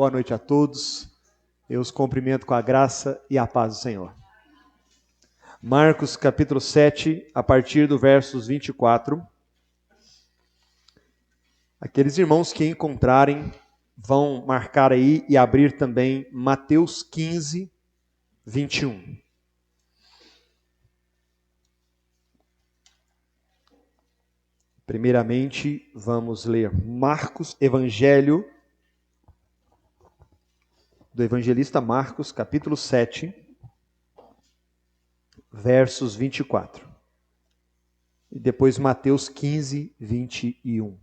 Boa noite a todos. Eu os cumprimento com a graça e a paz do Senhor. Marcos capítulo 7, a partir do versos 24. Aqueles irmãos que encontrarem vão marcar aí e abrir também Mateus 15, 21. Primeiramente, vamos ler Evangelho do evangelista Marcos, capítulo 7, versos 24. E depois Mateus 15, 21.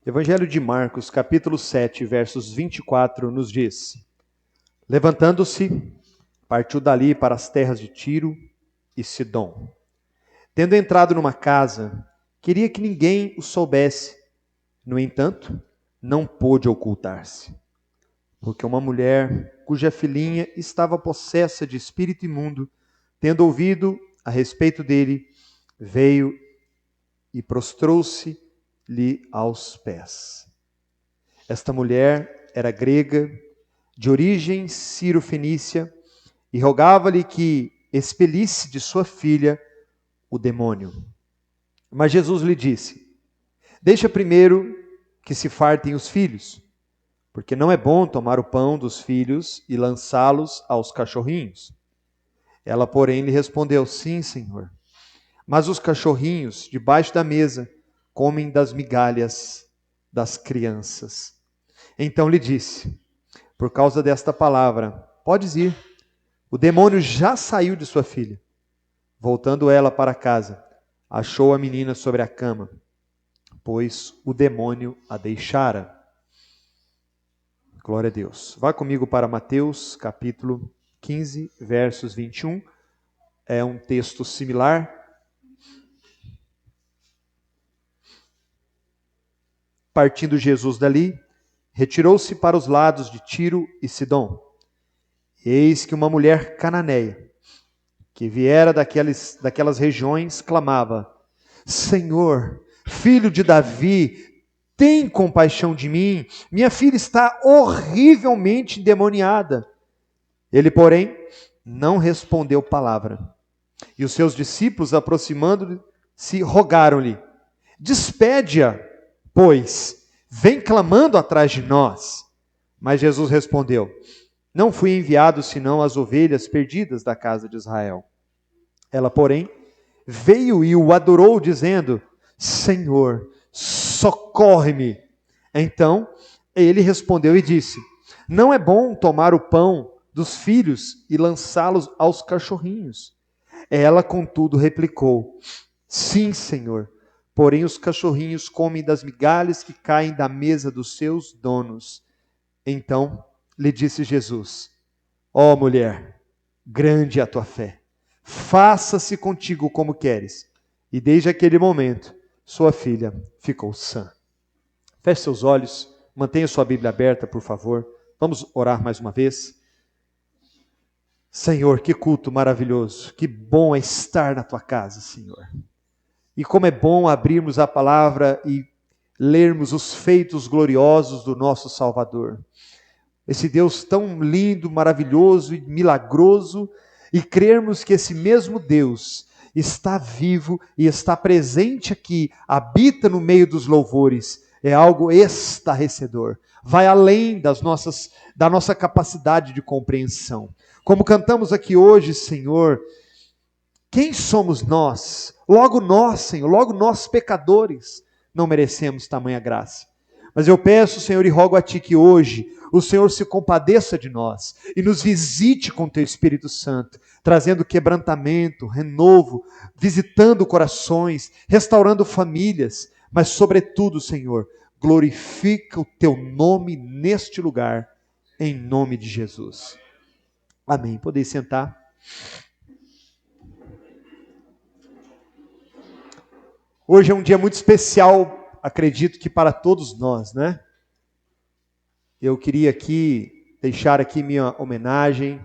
Evangelho de Marcos, capítulo 7, versos 24, nos diz: Levantando-se, partiu dali para as terras de Tiro e Sidom. Tendo entrado numa casa, queria que ninguém o soubesse. No entanto, não pôde ocultar-se, porque uma mulher cuja filhinha estava possessa de espírito imundo, tendo ouvido a respeito dele, veio e prostrou-se-lhe aos pés. Esta mulher era grega, de origem sírio-fenícia, e rogava-lhe que expelisse de sua filha o demônio. Mas Jesus lhe disse: Deixa primeiro que se fartem os filhos, porque não é bom tomar o pão dos filhos e lançá-los aos cachorrinhos. Ela, porém, lhe respondeu: Sim, Senhor, mas os cachorrinhos, debaixo da mesa, comem das migalhas das crianças. Então lhe disse: Por causa desta palavra, podes ir, o demônio já saiu de sua filha. Voltando ela para casa, achou a menina sobre a cama, pois o demônio a deixara. Glória a Deus. Vá comigo para Mateus, capítulo 15, versos 21. É um texto similar. Partindo Jesus dali, retirou-se para os lados de Tiro e Sidom. Eis que uma mulher cananeia, que viera daquelas regiões, clamava: Senhor, filho de Davi, tem compaixão de mim, minha filha está horrivelmente endemoniada. Ele, porém, não respondeu palavra. E os seus discípulos, aproximando-se, rogaram-lhe: Despede-a, pois vem clamando atrás de nós. Mas Jesus respondeu: Não fui enviado senão às ovelhas perdidas da casa de Israel. Ela, porém, veio e o adorou, dizendo: Senhor, socorre-me. Então ele respondeu e disse: Não é bom tomar o pão dos filhos e lançá-los aos cachorrinhos. Ela, contudo, replicou: Sim, Senhor, porém os cachorrinhos comem das migalhas que caem da mesa dos seus donos. Então lhe disse Jesus: Ó mulher, grande é a tua fé, faça-se contigo como queres. E desde aquele momento, sua filha ficou sã. Feche seus olhos, mantenha sua Bíblia aberta, por favor. Vamos orar mais uma vez. Senhor, que culto maravilhoso, que bom é estar na tua casa, Senhor. E como é bom abrirmos a palavra e lermos os feitos gloriosos do nosso Salvador. Esse Deus tão lindo, maravilhoso e milagroso, e crermos que esse mesmo Deus está vivo e está presente aqui, habita no meio dos louvores, é algo estarrecedor. Vai além da nossa capacidade de compreensão. Como cantamos aqui hoje, Senhor, quem somos nós? Logo nós, Senhor, logo nós pecadores, não merecemos tamanha graça. Mas eu peço, Senhor, e rogo a Ti que hoje o Senhor se compadeça de nós e nos visite com Teu Espírito Santo, trazendo quebrantamento, renovo, visitando corações, restaurando famílias, mas sobretudo, Senhor, glorifica o Teu nome neste lugar, em nome de Jesus. Amém. Podem sentar. Hoje é um dia muito especial, acredito que para todos nós, né? Eu queria deixar aqui minha homenagem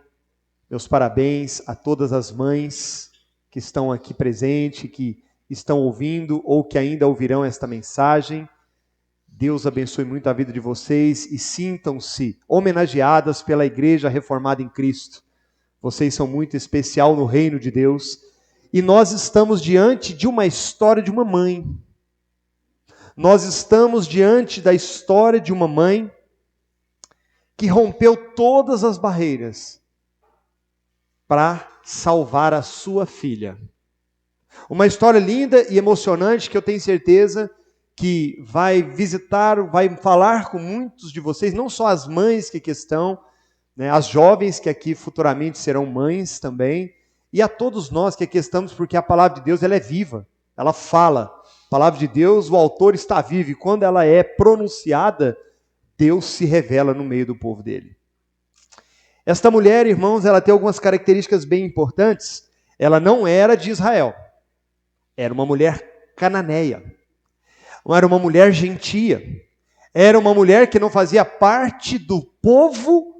Meus parabéns a todas as mães que estão aqui presentes, que estão ouvindo ou que ainda ouvirão esta mensagem. Deus abençoe muito a vida de vocês e sintam-se homenageadas pela Igreja Reformada em Cristo. Vocês são muito especial no reino de Deus. E nós estamos diante de uma história de uma mãe. Nós estamos diante da história de uma mãe que rompeu todas as barreiras para salvar a sua filha. Uma história linda e emocionante que eu tenho certeza que vai visitar, vai falar com muitos de vocês, não só as mães que aqui estão, né, as jovens que aqui futuramente serão mães também, e a todos nós que aqui estamos, porque a palavra de Deus ela é viva, ela fala. A palavra de Deus, o autor está vivo, e quando ela é pronunciada, Deus se revela no meio do povo dele. Esta mulher, irmãos, ela tem algumas características bem importantes. Ela não era de Israel, era uma mulher cananeia. Era uma mulher gentia, era uma mulher que não fazia parte do povo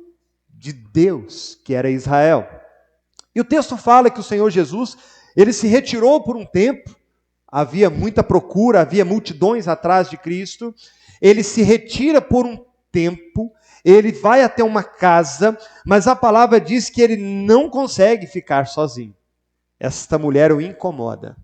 de Deus, que era Israel. E o texto fala que o Senhor Jesus, ele se retirou por um tempo, havia muita procura, havia multidões atrás de Cristo, ele se retira por um tempo, ele vai até uma casa, mas a palavra diz que ele não consegue ficar sozinho. Esta mulher o incomoda.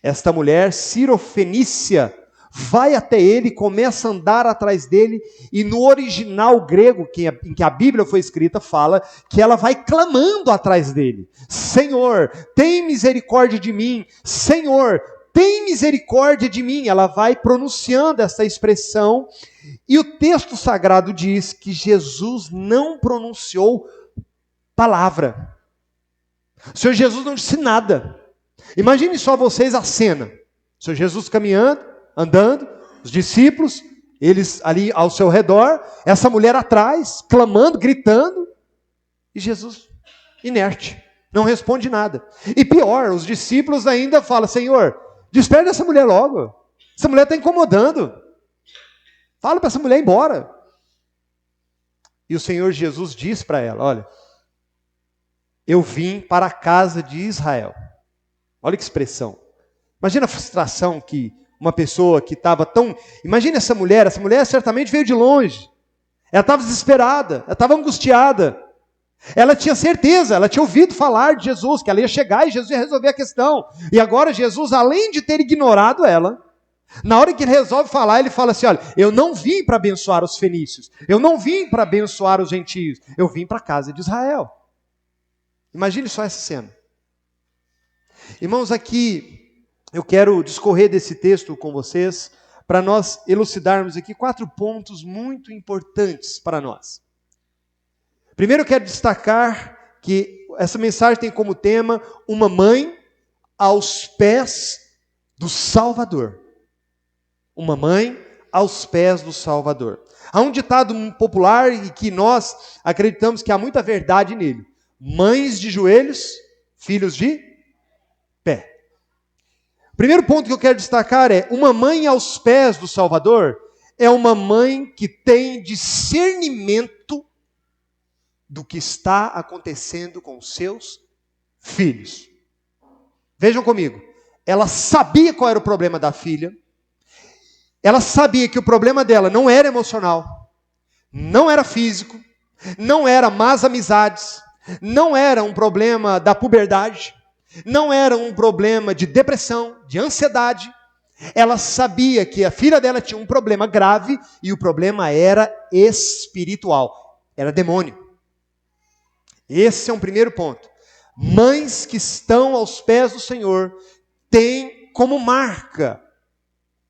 Esta mulher cirofenícia vai até ele, começa a andar atrás dele, e no original grego, em que a Bíblia foi escrita, fala que ela vai clamando atrás dele. Senhor, tem misericórdia de mim. Senhor, tem misericórdia de mim. Ela vai pronunciando essa expressão, e o texto sagrado diz que Jesus não pronunciou palavra. O Senhor Jesus não disse nada. Imagine só vocês a cena. O Senhor Jesus caminhando, andando, os discípulos, eles ali ao seu redor, essa mulher atrás, clamando, gritando, e Jesus inerte, não responde nada. E pior, os discípulos ainda falam, Senhor, desperta essa mulher logo, essa mulher está incomodando, fala para essa mulher ir embora. E o Senhor Jesus diz para ela, olha, eu vim para a casa de Israel. Olha que expressão. Imagina a frustração que uma pessoa que estava tão... Imagina essa mulher certamente veio de longe. Ela estava desesperada, ela estava angustiada. Ela tinha certeza, ela tinha ouvido falar de Jesus, que ela ia chegar e Jesus ia resolver a questão. E agora Jesus, além de ter ignorado ela, na hora que ele resolve falar, ele fala assim, olha, eu não vim para abençoar os fenícios, eu não vim para abençoar os gentios, eu vim para a casa de Israel. Imagine só essa cena. Irmãos, aqui eu quero discorrer desse texto com vocês, para nós elucidarmos aqui 4 pontos muito importantes para nós. Primeiro eu quero destacar que essa mensagem tem como tema uma mãe aos pés do Salvador. Uma mãe aos pés do Salvador. Há um ditado popular e que nós acreditamos que há muita verdade nele. Mães de joelhos, filhos de pé. O primeiro ponto que eu quero destacar é, uma mãe aos pés do Salvador é uma mãe que tem discernimento do que está acontecendo com os seus filhos. Vejam comigo, ela sabia qual era o problema da filha, ela sabia que o problema dela não era emocional, não era físico, não era más amizades, não era um problema da puberdade, não era um problema de depressão, de ansiedade. Ela sabia que a filha dela tinha um problema grave e o problema era espiritual, era demônio. Esse é um primeiro ponto. Mães que estão aos pés do Senhor têm como marca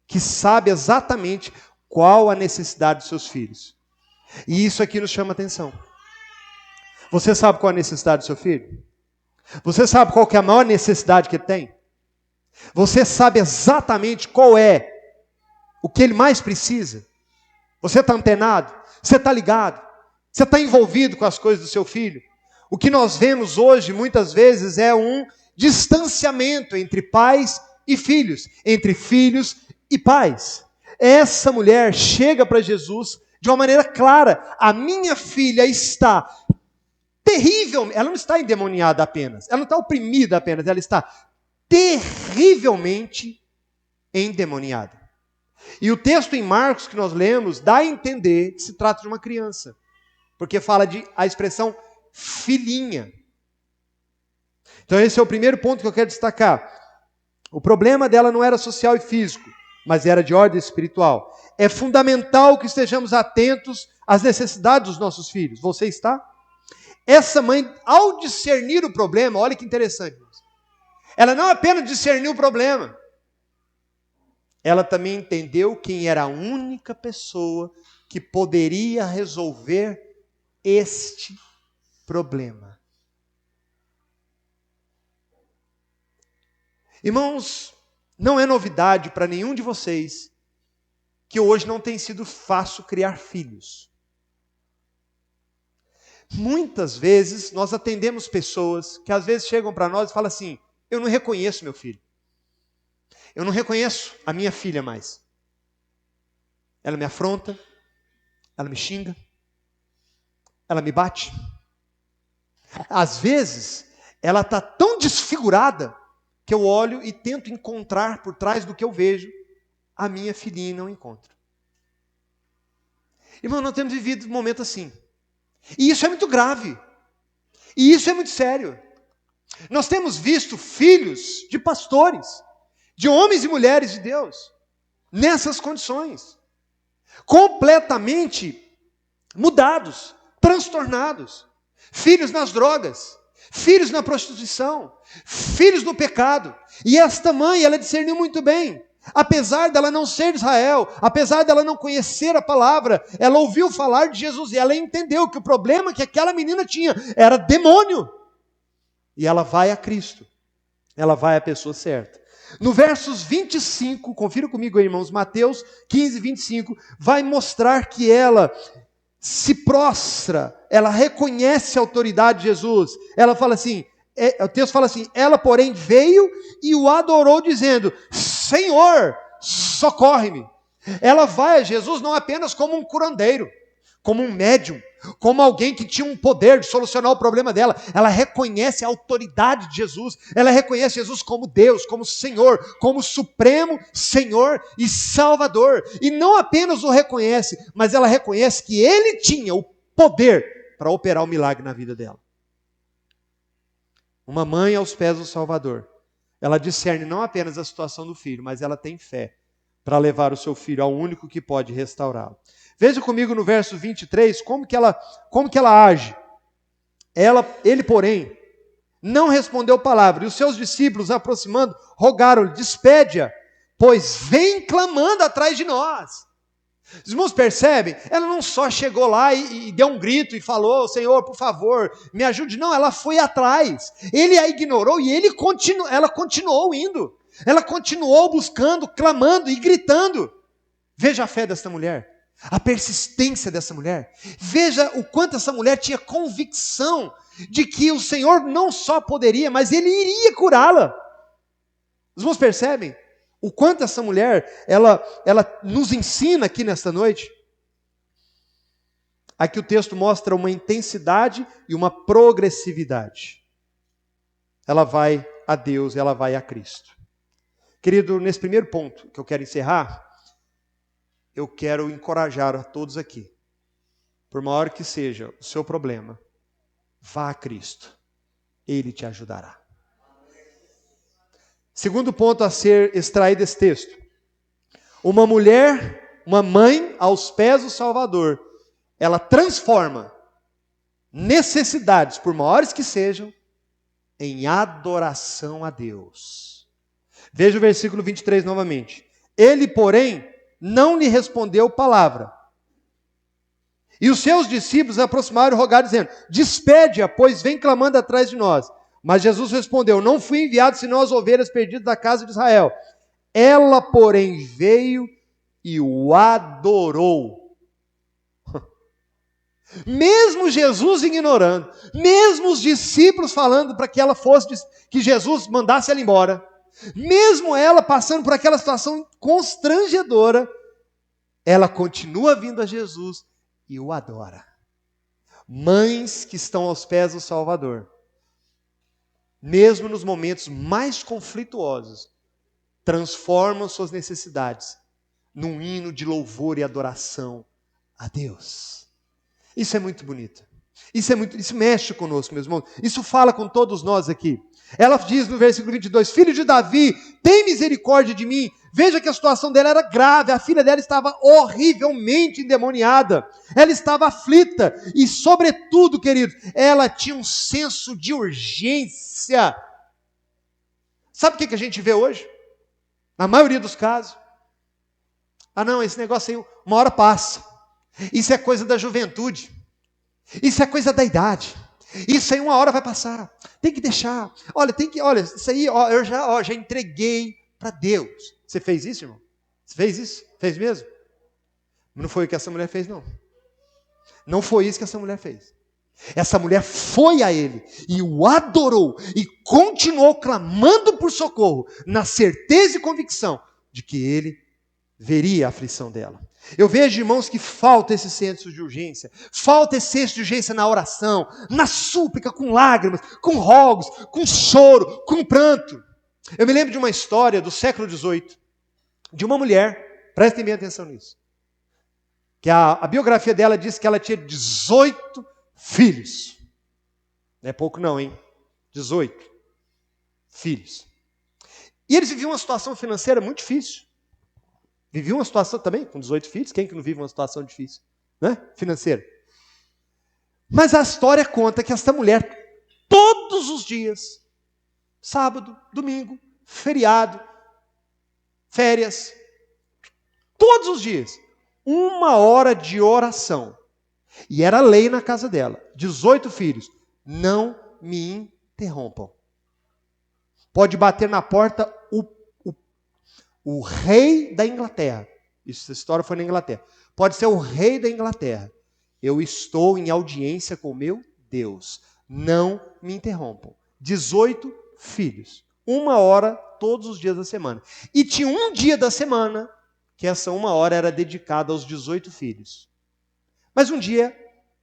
que sabe exatamente qual a necessidade dos seus filhos. E isso aqui nos chama atenção. Você sabe qual a necessidade do seu filho? Você sabe qual que é a maior necessidade que ele tem? Você sabe exatamente qual é o que ele mais precisa? Você está antenado? Você está ligado? Você está envolvido com as coisas do seu filho? O que nós vemos hoje, muitas vezes, é um distanciamento entre pais e filhos, entre filhos e pais. Essa mulher chega para Jesus de uma maneira clara. A minha filha está terrível, ela não está endemoniada apenas, ela não está oprimida apenas, ela está terrivelmente endemoniada. E o texto em Marcos que nós lemos dá a entender que se trata de uma criança, porque fala a expressão filhinha. Então esse é o primeiro ponto que eu quero destacar. O problema dela não era social e físico, mas era de ordem espiritual. É fundamental que estejamos atentos às necessidades dos nossos filhos. Você está? Essa mãe, ao discernir o problema, olha que interessante, ela não apenas discerniu o problema, ela também entendeu quem era a única pessoa que poderia resolver este problema. Irmãos, não é novidade para nenhum de vocês que hoje não tem sido fácil criar filhos. Muitas vezes nós atendemos pessoas que às vezes chegam para nós e falam assim: eu não reconheço meu filho. Eu não reconheço a minha filha mais. Ela me afronta, ela me xinga, ela me bate. Às vezes, ela está tão desfigurada que eu olho e tento encontrar por trás do que eu vejo a minha filhinha e não encontro. Irmão, nós temos vivido um momento assim. E isso é muito grave. E isso é muito sério. Nós temos visto filhos de pastores, de homens e mulheres de Deus, nessas condições, completamente mudados, transtornados, filhos nas drogas, filhos na prostituição, filhos no pecado. E esta mãe, ela discerniu muito bem. Apesar dela não ser de Israel, apesar dela não conhecer a palavra, ela ouviu falar de Jesus e ela entendeu que o problema que aquela menina tinha era demônio. E ela vai a Cristo, ela vai à pessoa certa. No versos 25, confira comigo aí, irmãos, Mateus 15, 25, vai mostrar que ela se prostra, ela reconhece a autoridade de Jesus. Ela fala assim, o texto fala assim: ela porém veio e o adorou dizendo: Senhor, socorre-me. Ela vai a Jesus não apenas como um curandeiro, como um médium, como alguém que tinha um poder de solucionar o problema dela. Ela reconhece a autoridade de Jesus, ela reconhece Jesus como Deus, como Senhor, como Supremo Senhor e Salvador. E não apenas o reconhece, mas ela reconhece que Ele tinha o poder para operar o milagre na vida dela. Uma mãe aos pés do Salvador, ela discerne não apenas a situação do filho, mas ela tem fé para levar o seu filho ao único que pode restaurá-lo. Veja comigo no verso 23 como que ela age. Ele, porém, não respondeu palavra, e os seus discípulos, aproximando, rogaram-lhe: despede-a, pois vem clamando atrás de nós. Os irmãos percebem? Ela não só chegou lá e deu um grito e falou: Senhor, por favor, me ajude. Não, ela foi atrás. Ele a ignorou e ela continuou indo. Ela continuou buscando, clamando e gritando. Veja a fé dessa mulher. A persistência dessa mulher. Veja o quanto essa mulher tinha convicção de que o Senhor não só poderia, mas Ele iria curá-la. Os irmãos percebem o quanto essa mulher, ela nos ensina aqui nesta noite? Aqui o texto mostra uma intensidade e uma progressividade. Ela vai a Deus, ela vai a Cristo. Querido, nesse primeiro ponto que eu quero encerrar, eu quero encorajar a todos aqui, por maior que seja o seu problema, vá a Cristo, Ele te ajudará. Segundo ponto a ser extraído desse texto: uma mulher, uma mãe aos pés do Salvador, ela transforma necessidades, por maiores que sejam, em adoração a Deus. Veja o versículo 23 novamente. Ele, porém, não lhe respondeu palavra. E os seus discípulos aproximaram e rogaram, dizendo: despede-a, pois vem clamando atrás de nós. Mas Jesus respondeu: não fui enviado senão as ovelhas perdidas da casa de Israel. Ela, porém, veio e o adorou. Mesmo Jesus ignorando, mesmo os discípulos falando para que ela fosse, que Jesus mandasse ela embora, mesmo ela passando por aquela situação constrangedora, ela continua vindo a Jesus e o adora. Mães que estão aos pés do Salvador, mesmo nos momentos mais conflituosos, transformam suas necessidades num hino de louvor e adoração a Deus. Isso é muito bonito. Isso mexe conosco, meus irmãos. Isso fala com todos nós aqui. Ela diz no versículo 22, filho de Davi, tem misericórdia de mim. Veja que a situação dela era grave, a filha dela estava horrivelmente endemoniada. Ela estava aflita e, sobretudo, queridos, ela tinha um senso de urgência. Sabe o que a gente vê hoje? Na maioria dos casos. Ah não, esse negócio aí uma hora passa. Isso é coisa da juventude. Isso é coisa da idade. Isso aí uma hora vai passar. Tem que deixar. Olha, isso aí eu já entreguei para Deus. Você fez isso, irmão? Você fez isso? Fez mesmo? Não foi o que essa mulher fez, não. Não foi isso que essa mulher fez. Essa mulher foi a ele e o adorou e continuou clamando por socorro, na certeza e convicção de que ele veria a aflição dela. Eu vejo, irmãos, que falta esse senso de urgência, falta esse senso de urgência na oração, na súplica, com lágrimas, com rogos, com choro, com pranto. Eu me lembro de uma história do século XVIII, de uma mulher, prestem bem atenção nisso, que a biografia dela diz que ela tinha 18 filhos. Não é pouco não, hein? 18 filhos. E eles viviam uma situação financeira muito difícil. Viviam uma situação também, com 18 filhos, quem que não vive uma situação difícil, né? Financeira. Mas a história conta que esta mulher, todos os dias, sábado, domingo, feriado, férias, todos os dias, 1 hora de oração. E era lei na casa dela, 18 filhos, não me interrompam. Pode bater na porta o rei da Inglaterra. Essa história foi na Inglaterra. Pode ser o rei da Inglaterra. Eu estou em audiência com meu Deus. Não me interrompam. 18 filhos. 1 hora todos os dias da semana. E tinha um dia da semana que essa 1 hora era dedicada aos 18 filhos. Mas um dia,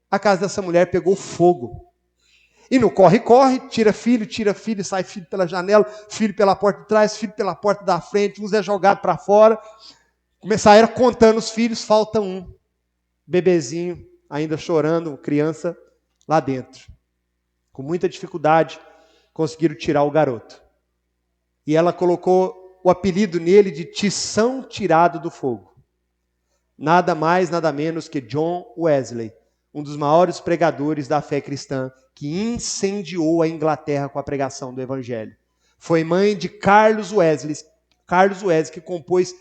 a casa dessa mulher pegou fogo. E no corre-corre, tira filho, sai filho pela janela, filho pela porta de trás, filho pela porta da frente, uns é jogado para fora. Começaram contando os filhos, falta um. Bebezinho, ainda chorando, criança lá dentro. Com muita dificuldade, conseguiram tirar o garoto. E ela colocou o apelido nele de Tição tirado do fogo. Nada mais, nada menos que John Wesley, um dos maiores pregadores da fé cristã, que incendiou a Inglaterra com a pregação do Evangelho. Foi mãe de Carlos Wesley, que compôs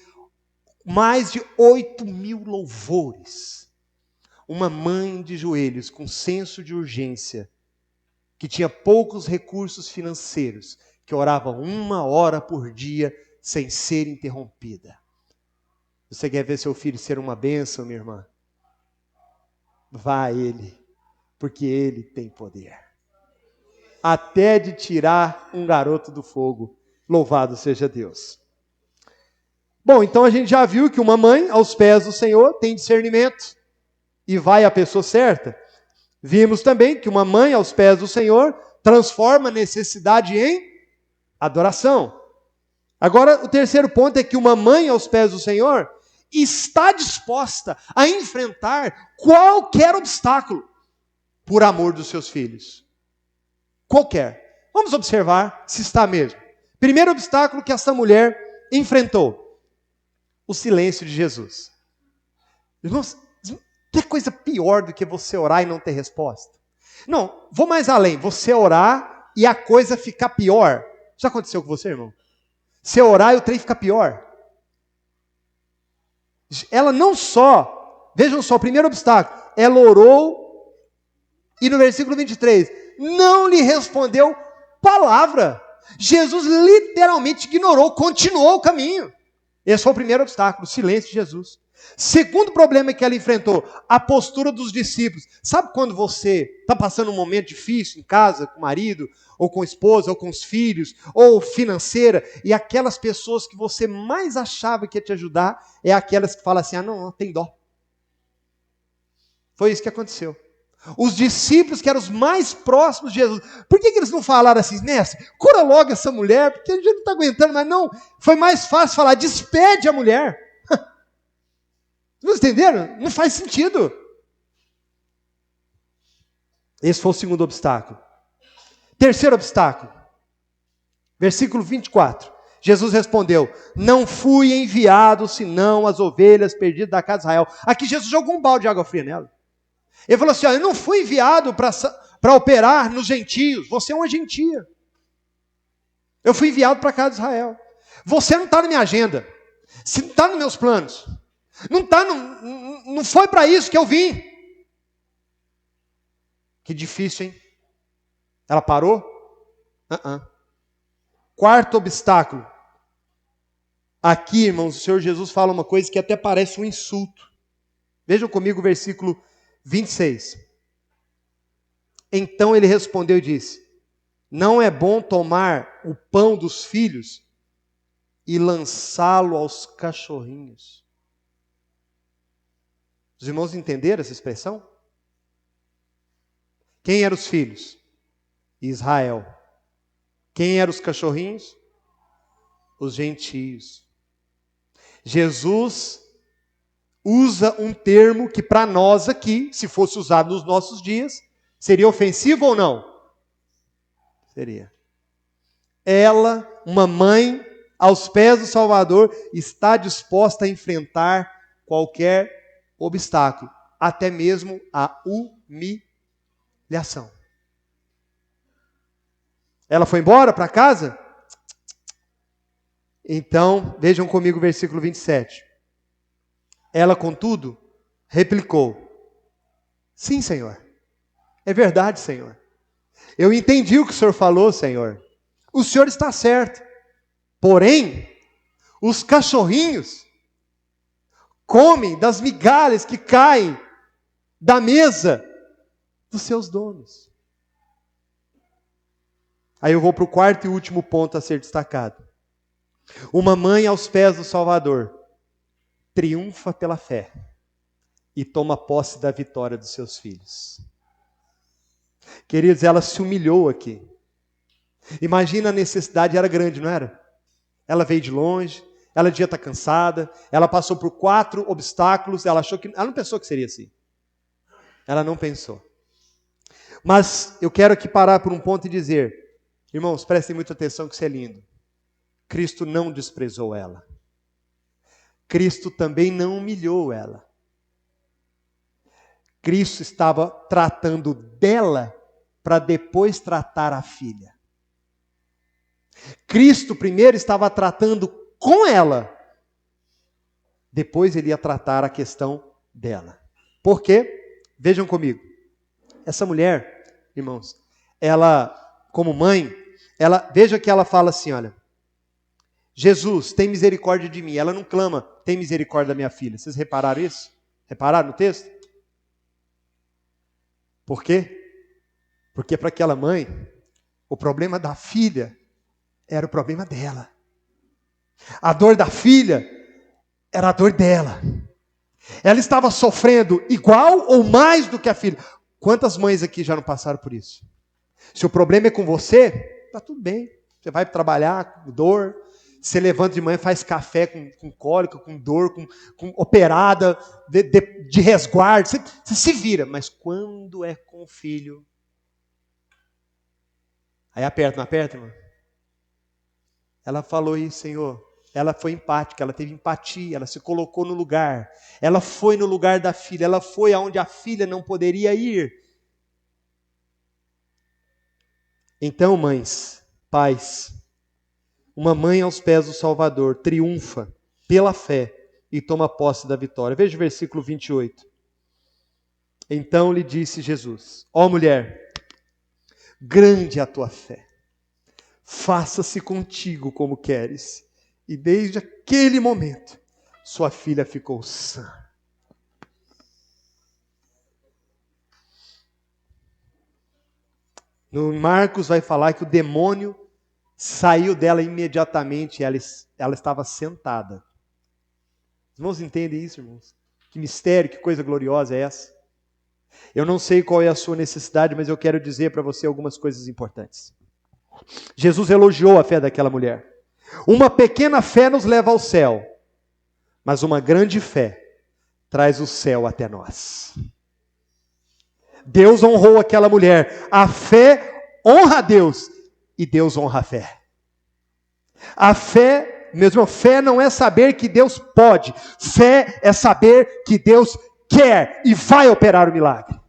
mais de 8.000 louvores. Uma mãe de joelhos, com senso de urgência, que tinha poucos recursos financeiros, que orava 1 hora por dia, sem ser interrompida. Você quer ver seu filho ser uma bênção, minha irmã? Vá a ele, porque ele tem poder. Até de tirar um garoto do fogo. Louvado seja Deus. Bom, então a gente já viu que uma mãe aos pés do Senhor tem discernimento e vai à pessoa certa. Vimos também que uma mãe aos pés do Senhor transforma a necessidade em adoração. Agora, o terceiro ponto é que uma mãe aos pés do Senhor está disposta a enfrentar qualquer obstáculo por amor dos seus filhos. Qualquer. Vamos observar se está mesmo. Primeiro obstáculo que essa mulher enfrentou: o silêncio de Jesus. Irmãos, que coisa pior do que você orar e não ter resposta? Não, vou mais além. Você orar e a coisa ficar pior. Já aconteceu com você, irmão? Você orar e o trem fica pior. Ela não só, vejam só, o primeiro obstáculo, ela orou e no versículo 23, não lhe respondeu palavra. Jesus literalmente ignorou, continuou o caminho. Esse foi o primeiro obstáculo, o silêncio de Jesus. Segundo problema que ela enfrentou, a postura dos discípulos. Sabe quando você está passando um momento difícil em casa, com o marido, ou com a esposa, ou com os filhos, ou financeira, e aquelas pessoas que você mais achava que ia te ajudar, é aquelas que falam assim, não tem dó. Foi isso que aconteceu. Os discípulos que eram os mais próximos de Jesus. Por que eles não falaram assim, mestre, cura logo essa mulher, porque a gente não está aguentando, mas não, foi mais fácil falar, despede a mulher. Vocês entenderam? Não faz sentido. Esse foi o segundo obstáculo. Terceiro obstáculo. Versículo 24. Jesus respondeu, não fui enviado senão as ovelhas perdidas da casa de Israel. Aqui Jesus jogou um balde de água fria nela. Ele falou assim, eu não fui enviado para operar nos gentios, você é uma gentia. Eu fui enviado para a casa de Israel. Você não está na minha agenda, você não está nos meus planos. Não foi para isso que eu vim. Que difícil, hein? Ela parou? Quarto obstáculo. Aqui, irmãos, o Senhor Jesus fala uma coisa que até parece um insulto. Vejam comigo o versículo 26. Então ele respondeu e disse, não é bom tomar o pão dos filhos e lançá-lo aos cachorrinhos. Os irmãos entenderam essa expressão? Quem eram os filhos? Israel. Quem eram os cachorrinhos? Os gentios. Jesus usa um termo que para nós aqui, se fosse usado nos nossos dias, seria ofensivo ou não? Seria. Ela, uma mãe, aos pés do Salvador, está disposta a enfrentar qualquer obstáculo, até mesmo a humilhação. Ela foi embora para casa? Então, vejam comigo o versículo 27. Ela, contudo, replicou, sim, Senhor, é verdade, Senhor. Eu entendi o que o Senhor falou, Senhor. O Senhor está certo. Porém, os cachorrinhos comem das migalhas que caem da mesa dos seus donos. Aí eu vou para o quarto e último ponto a ser destacado. Uma mãe aos pés do Salvador triunfa pela fé e toma posse da vitória dos seus filhos. Queridos, ela se humilhou aqui. Imagina, a necessidade era grande, não era? Ela veio de longe, ela devia estar cansada, ela passou por 4 obstáculos, ela não pensou que seria assim. Ela não pensou. Mas eu quero aqui parar por um ponto e dizer, irmãos, prestem muita atenção que isso é lindo. Cristo não desprezou ela. Cristo também não humilhou ela. Cristo estava tratando dela para depois tratar a filha. Cristo primeiro estava tratando com ela, depois ele ia tratar a questão dela. Por quê? Vejam comigo. Essa mulher, irmãos, ela, como mãe, veja que ela fala assim, olha, Jesus, tem misericórdia de mim. Ela não clama, tem misericórdia da minha filha. Vocês repararam isso? Repararam no texto? Por quê? Porque para aquela mãe, o problema da filha era o problema dela. A dor da filha era a dor dela. Ela estava sofrendo igual ou mais do que a filha. Quantas mães aqui já não passaram por isso? Se o problema é com você, está tudo bem. Você vai trabalhar com dor, você levanta de manhã, faz café com cólica, com dor, com operada, de resguardo. Você se vira. Mas quando é com o filho, aí aperta, não aperta, irmão? Ela falou isso, Senhor. Ela foi empática, ela teve empatia, ela se colocou no lugar. Ela foi no lugar da filha, ela foi aonde a filha não poderia ir. Então, mães, pais, uma mãe aos pés do Salvador triunfa pela fé e toma posse da vitória. Veja o versículo 28. Então lhe disse Jesus, ó mulher, grande é a tua fé. Faça-se contigo como queres. E desde aquele momento, sua filha ficou sã. No Marcos vai falar que o demônio saiu dela imediatamente e ela estava sentada. Os irmãos entendem isso, irmãos? Que mistério, que coisa gloriosa é essa? Eu não sei qual é a sua necessidade, mas eu quero dizer para você algumas coisas importantes. Jesus elogiou a fé daquela mulher. Uma pequena fé nos leva ao céu, mas uma grande fé traz o céu até nós. Deus honrou aquela mulher. A fé honra a Deus e Deus honra a fé. A fé, mesmo fé não é saber que Deus pode. Fé é saber que Deus quer e vai operar o milagre.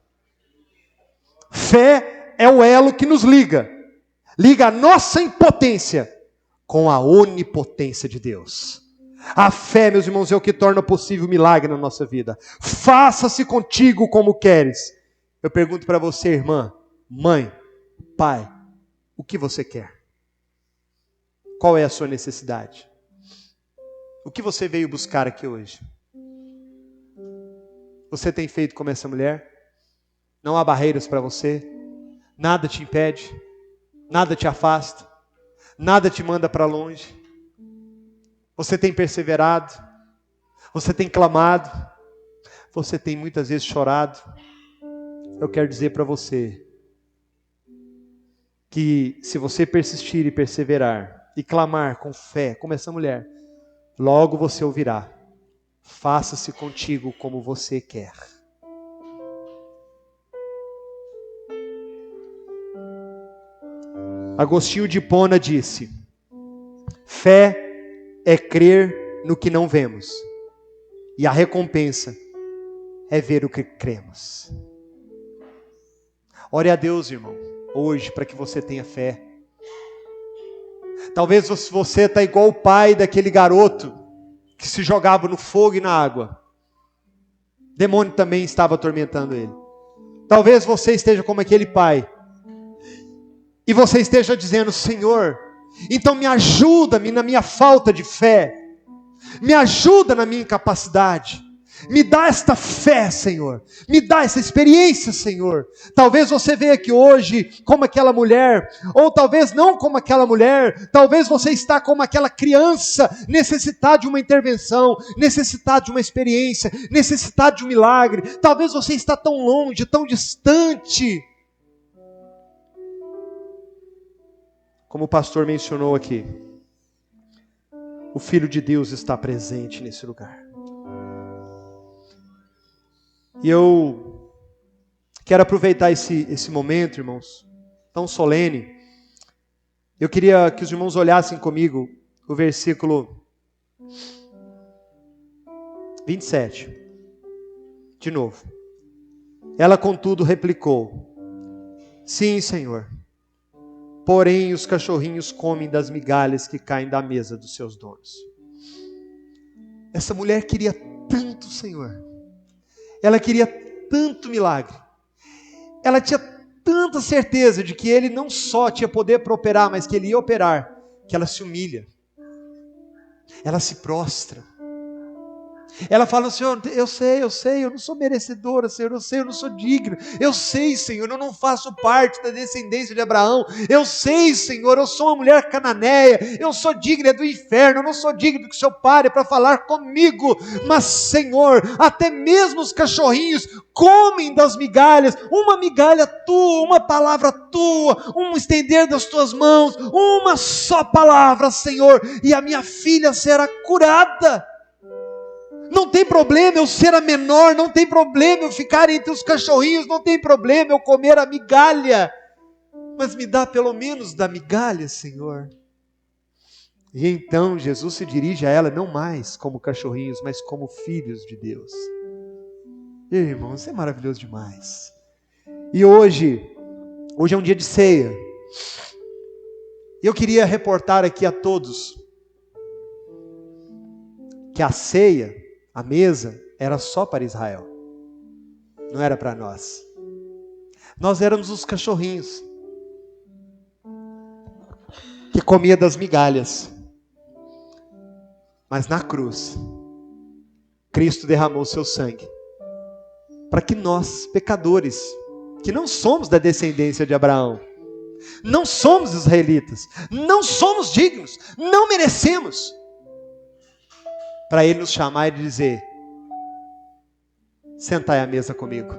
Fé é o elo que nos liga. Liga a nossa impotência com a onipotência de Deus. A fé, meus irmãos, é o que torna possível o milagre na nossa vida. Faça-se contigo como queres. Eu pergunto para você, irmã, mãe, pai, o que você quer? Qual é a sua necessidade? O que você veio buscar aqui hoje? Você tem feito como essa mulher? Não há barreiras para você? Nada te impede? Nada te afasta? Nada te manda para longe? Você tem perseverado? Você tem clamado? Você tem muitas vezes chorado? Eu quero dizer para você que se você persistir e perseverar e clamar com fé, como essa mulher, logo você ouvirá: faça-se contigo como você quer. Agostinho de Hipona disse: fé é crer no que não vemos, e a recompensa é ver o que cremos. Ore a Deus, irmão, hoje, para que você tenha fé. Talvez você está igual o pai daquele garoto que se jogava no fogo e na água. O demônio também estava atormentando ele. Talvez você esteja como aquele pai. E você esteja dizendo: Senhor, então me ajuda na minha falta de fé. Me ajuda na minha incapacidade. Me dá esta fé, Senhor. Me dá essa experiência, Senhor. Talvez você veja aqui hoje como aquela mulher, ou talvez não como aquela mulher. Talvez você está como aquela criança, necessitada de uma intervenção, necessitada de uma experiência, necessitada de um milagre. Talvez você está tão longe, tão distante. Como o pastor mencionou aqui, o Filho de Deus está presente nesse lugar. E eu quero aproveitar esse momento, irmãos, tão solene. Eu queria que os irmãos olhassem comigo o versículo 27. De novo. Ela, contudo, replicou: sim, Senhor. Porém, os cachorrinhos comem das migalhas que caem da mesa dos seus donos. Essa mulher queria tanto, Senhor. Ela queria tanto milagre. Ela tinha tanta certeza de que Ele não só tinha poder para operar, mas que Ele ia operar, que ela se humilha. Ela se prostra. Ela fala: Senhor, eu sei, eu não sou merecedora, Senhor, eu sei, eu não sou digno. Eu sei, Senhor, eu não faço parte da descendência de Abraão. Eu sei, Senhor, eu sou uma mulher cananeia. Eu sou digna do inferno, eu não sou digno que o Senhor pare para falar comigo. Mas, Senhor, até mesmo os cachorrinhos comem das migalhas. Uma migalha tua, uma palavra tua, um estender das tuas mãos, uma só palavra, Senhor, e a minha filha será curada. Não tem problema eu ser a menor, não tem problema eu ficar entre os cachorrinhos, não tem problema eu comer a migalha, mas me dá pelo menos da migalha, Senhor. E então Jesus se dirige a ela não mais como cachorrinhos, mas como filhos de Deus. E, irmãos, isso é maravilhoso demais. E hoje é um dia de ceia. E eu queria reportar aqui a todos que a ceia, a mesa, era só para Israel. Não era para nós. Nós éramos os cachorrinhos que comia das migalhas. Mas na cruz, Cristo derramou seu sangue para que nós, pecadores, que não somos da descendência de Abraão, não somos israelitas, não somos dignos, não merecemos, para Ele nos chamar e dizer: sentai à mesa comigo.